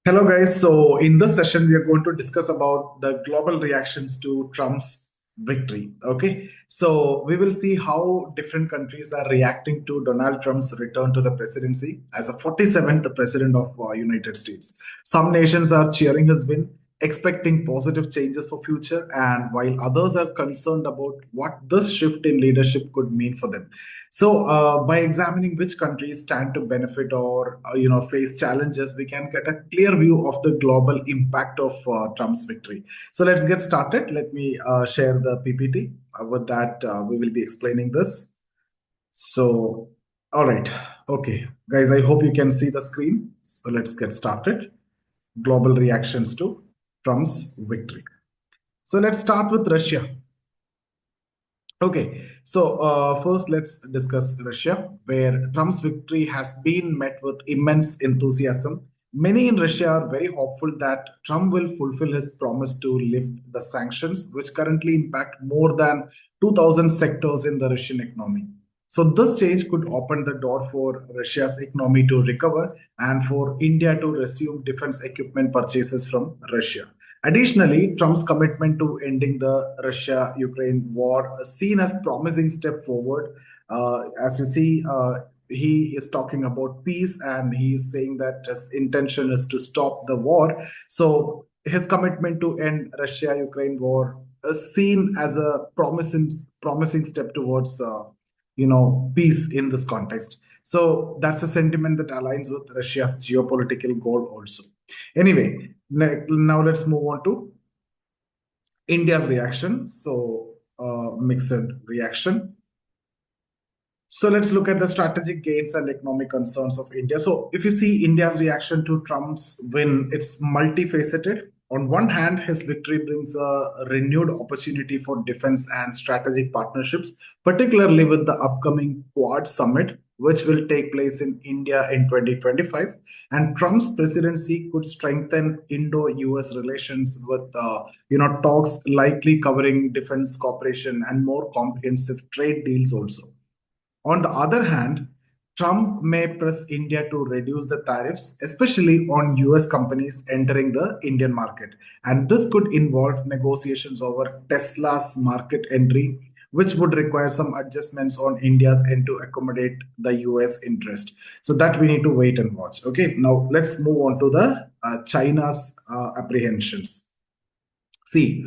Hello, guys. So, in this session, we are going to discuss about the global reactions to Trump's victory. Okay. So, we will see how different countries are reacting to Donald Trump's return to the presidency as a 47th president of United States. Some nations are cheering his win, expecting positive changes for future, and while others are concerned about what this shift in leadership could mean for them. So, by examining which countries stand to benefit or face challenges, we can get a clear view of the global impact of Trump's victory. So, let's get started. Let me share the PPT. With that, we will be explaining this. So, all right, okay, guys. I hope you can see the screen. So, let's get started. Global reactions to Trump's victory. So, let's start with Russia. Okay, so first let's discuss Russia, where Trump's victory has been met with immense enthusiasm. Many in Russia are very hopeful that Trump will fulfill his promise to lift the sanctions, which currently impact more than 2,000 sectors in the Russian economy. So, this change could open the door for Russia's economy to recover and for India to resume defense equipment purchases from Russia. Additionally, Trump's commitment to ending the Russia-Ukraine war is seen as promising step forward. As you see, he is talking about peace, and he is saying that his intention is to stop the war. So his commitment to end Russia-Ukraine war is seen as a promising step towards peace in this context. So that's a sentiment that aligns with Russia's geopolitical goal also. Anyway, now let's move on to India's reaction. So, mixed reaction. So let's look at the strategic gains and economic concerns of India. So if you see India's reaction to Trump's win, it's multifaceted. On one hand, his victory brings a renewed opportunity for defense and strategic partnerships, particularly with the upcoming Quad summit, which will take place in India in 2025. And Trump's presidency could strengthen Indo-US relations with, talks likely covering defense cooperation and more comprehensive trade deals also. On the other hand, Trump may press India to reduce the tariffs, especially on US companies entering the Indian market. And this could involve negotiations over Tesla's market entry, which would require some adjustments on India's end to accommodate the US interest. So that we need to wait and watch. Okay, now let's move on to the China's apprehensions. See,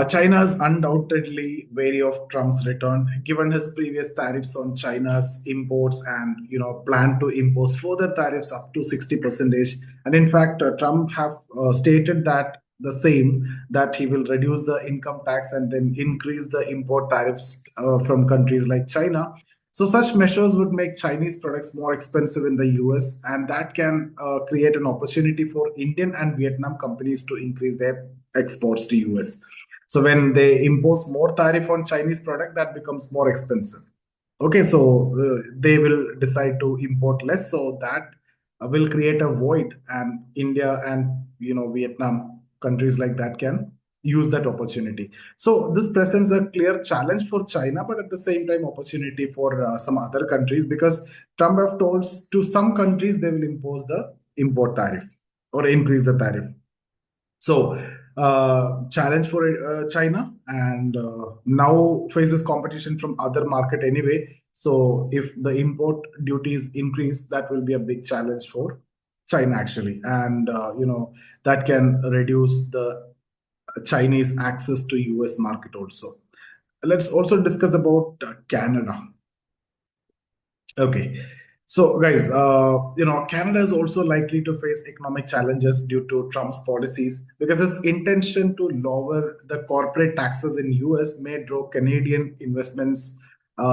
China is undoubtedly wary of Trump's return, given his previous tariffs on China's imports, and plan to impose further tariffs up to 60%. And in fact, Trump have stated that the same, that he will reduce the income tax and then increase the import tariffs from countries like China. So such measures would make Chinese products more expensive in the US, and that can create an opportunity for Indian and Vietnam companies to increase their exports to US. So when they impose more tariff on Chinese product, that becomes more expensive. Okay, so they will decide to import less, so that will create a void, and India and Vietnam, countries like that, can use that opportunity. So this presents a clear challenge for China, but at the same time opportunity for some other countries, because Trump have told to some countries they will impose the import tariff or increase the tariff. So, challenge for China, and now faces competition from other market anyway. So, if the import duties increase, that will be a big challenge for China actually, and that can reduce the Chinese access to US market also. Let's also discuss about Canada. Okay. So, guys, Canada is also likely to face economic challenges due to Trump's policies, because his intention to lower the corporate taxes in US may draw Canadian investments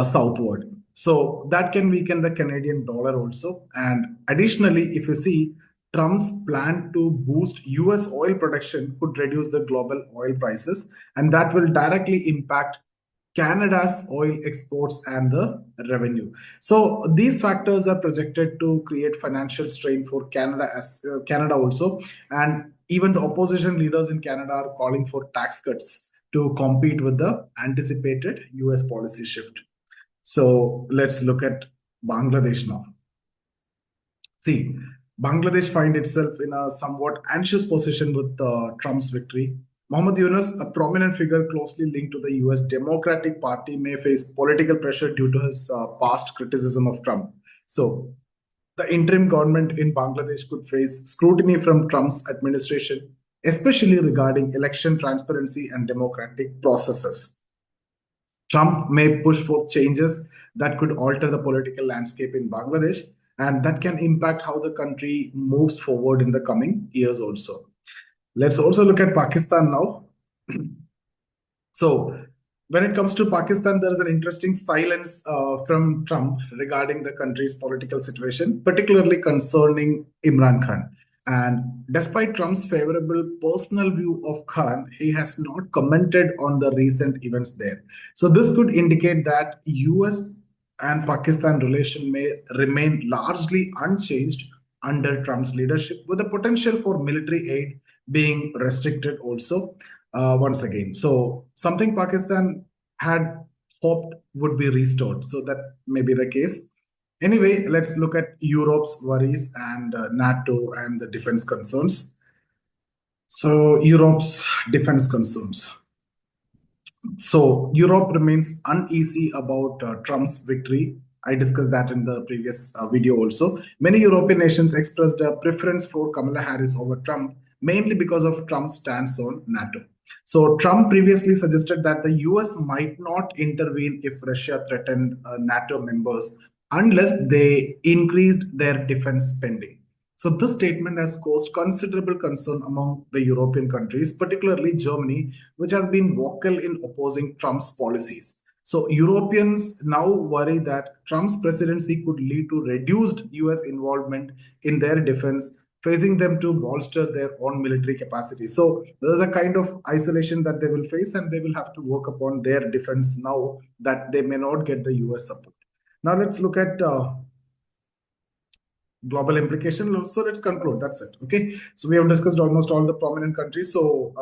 southward. So that can weaken the Canadian dollar also. And additionally, if you see, Trump's plan to boost US oil production could reduce the global oil prices, and that will directly impact Canada's oil exports and the revenue. So these factors are projected to create financial strain for Canada also, and even the opposition leaders in Canada are calling for tax cuts to compete with the anticipated US policy shift. So let's look at Bangladesh now. See, Bangladesh find itself in a somewhat anxious position with Trump's victory. Mohammad Yunus, a prominent figure closely linked to the US Democratic Party, may face political pressure due to his past criticism of Trump. So, the interim government in Bangladesh could face scrutiny from Trump's administration, especially regarding election transparency and democratic processes. Trump may push forth changes that could alter the political landscape in Bangladesh, and that can impact how the country moves forward in the coming years also. Let's also look at Pakistan now. So, when it comes to Pakistan, there is an interesting silence from Trump regarding the country's political situation, particularly concerning Imran Khan. And despite Trump's favorable personal view of Khan, he has not commented on the recent events there. So, this could indicate that US and Pakistan relation may remain largely unchanged under Trump's leadership, with the potential for military aid being restricted also once again. So something Pakistan had hoped would be restored. So that may be the case. Anyway, let's look at Europe's worries and NATO and the defense concerns. So Europe's defense concerns. So Europe remains uneasy about Trump's victory. I discussed that in the previous video also. Many European nations expressed a preference for Kamala Harris over Trump, mainly because of Trump's stance on NATO. So Trump previously suggested that the US might not intervene if Russia threatened NATO members unless they increased their defense spending. So this statement has caused considerable concern among the European countries, particularly Germany, which has been vocal in opposing Trump's policies. So Europeans now worry that Trump's presidency could lead to reduced US involvement in their defense, facing them to bolster their own military capacity. So there is a kind of isolation that they will face, and they will have to work upon their defense now that they may not get the US support. Now let's look at global implication. So let's conclude. That's it. Okay. So we have discussed almost all the prominent countries. So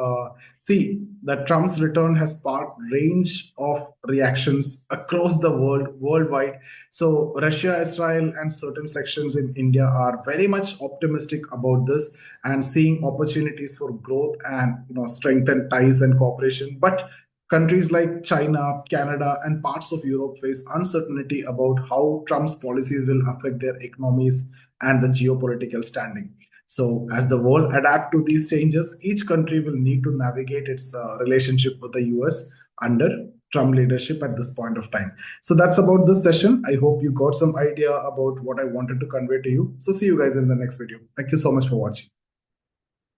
see that Trump's return has sparked range of reactions across the world, worldwide. So Russia, Israel, and certain sections in India are very much optimistic about this and seeing opportunities for growth and strengthen ties and cooperation. But countries like China, Canada, and parts of Europe face uncertainty about how Trump's policies will affect their economies and the geopolitical standing. So, as the world adapt to these changes, each country will need to navigate its relationship with the US under Trump leadership at this point of time. So that's about this session. I hope you got some idea about what I wanted to convey to you. So see you guys in the next video. Thank you so much for watching.